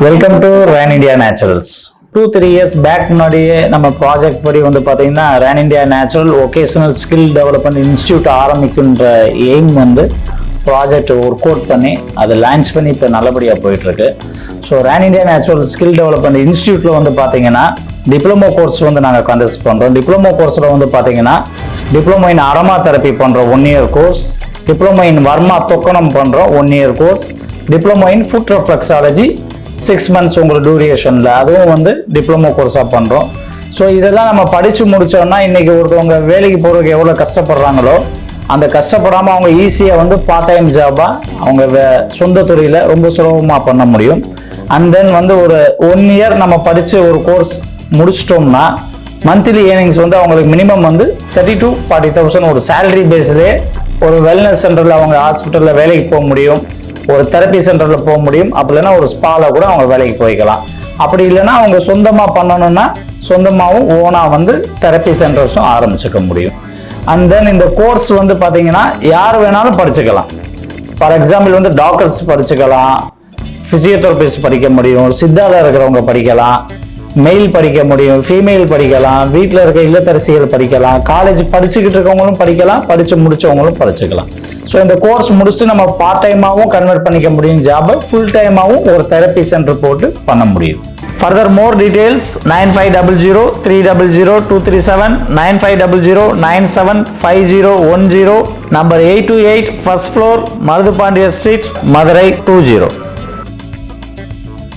Welcome to Ran India Naturals. 2-3 years back முன்னாடியே நம்ம project படி வந்து பார்த்தீங்கன்னா Ran India Natural vocational skill development institute ஆரம்பிக்குன்ற எய்ம் வந்து ப்ராஜெக்ட் ஒர்க் அவுட் பண்ணி அதை லான்ச் பண்ணி இப்போ நல்லபடியாக போயிட்டுருக்கு. So Ran India Natural skill development இன்ஸ்டியூட்டில் வந்து பார்த்தீங்கன்னா டிப்ளமோ கோர்ஸ் வந்து நாங்கள் கண்டக்ட் பண்ணுறோம். டிப்ளமோ கோர்ஸில் வந்து பார்த்தீங்கன்னா டிப்ளமோ இன் அரோமா தெரப்பி பண்ணுறோம் 1 year course, diploma in varma thokkanam பண்ணுறோம் 1 year course, diploma in foot reflexology 6 months உங்களுக்கு டியூரேஷனில் அதுவும் வந்து டிப்ளமோ கோர்ஸாக பண்ணுறோம். ஸோ இதெல்லாம் நம்ம படித்து முடித்தோம்னா இன்றைக்கி ஒருத்தவங்க வேலைக்கு போகிறதுக்கு எவ்வளோ கஷ்டப்படுறாங்களோ அந்த கஷ்டப்படாமல் அவங்க ஈஸியாக வந்து பார்ட் டைம் ஜாபாக அவங்க சொந்த துறையில் ரொம்ப சுலபமாக பண்ண முடியும். அண்ட் தென் வந்து ஒரு 1 இயர் நம்ம படித்து ஒரு கோர்ஸ் முடிச்சிட்டோம்னா மந்த்லி ஏர்னிங்ஸ் வந்து அவங்களுக்கு மினிமம் வந்து 30,000 to 40,000 ஒரு சேலரி பேஸ்லேயே ஒரு வெல்னஸ் சென்டரில் அவங்க ஹாஸ்பிட்டலில் வேலைக்கு போக முடியும், ஒரு தெரப்பி சென்டரில் போக முடியும், அப்படி இல்லைன்னா ஒரு ஸ்பாவில் கூட அவங்க வேலைக்கு போய்க்கலாம். அப்படி இல்லைன்னா அவங்க சொந்தமாக பண்ணணும்னா சொந்தமாகவும் ஓனாக வந்து தெரப்பி சென்டர்ஸும் ஆரம்பிச்சுக்க முடியும். அண்ட் தென் இந்த கோர்ஸ் வந்து பார்த்தீங்கன்னா யார் வேணாலும் படிச்சுக்கலாம். ஃபார் எக்ஸாம்பிள் வந்து டாக்டர்ஸ் படிச்சுக்கலாம், ஃபிசியோதெரபிஸ்ட் படிக்க முடியும், சித்தாவில் இருக்கிறவங்க படிக்கலாம், மெயில் படிக்க முடியும், ஃபீமேல் படிக்கலாம், வீட்டில் இருக்க இல்லத்தரசிகள் படிக்கலாம், காலேஜ் படிச்சுக்கிட்டு இருக்கவங்களும் படிக்கலாம், படித்து முடிச்சவங்களும் படிச்சுக்கலாம். ஸோ இந்த கோர்ஸ் முடிச்சுட்டு நம்ம பார்ட் டைமாகவும் கன்வெர்ட் பண்ணிக்க முடியும் ஜாபை, ஃபுல் டைமாகவும் ஒரு தெரப்பி சென்டர் போட்டு பண்ண முடியும். ஃபர்தர் மோர் details 9500-300-237, 9500-975010, number 828 first floor Maruthu Pandiyar street, Madurai 20.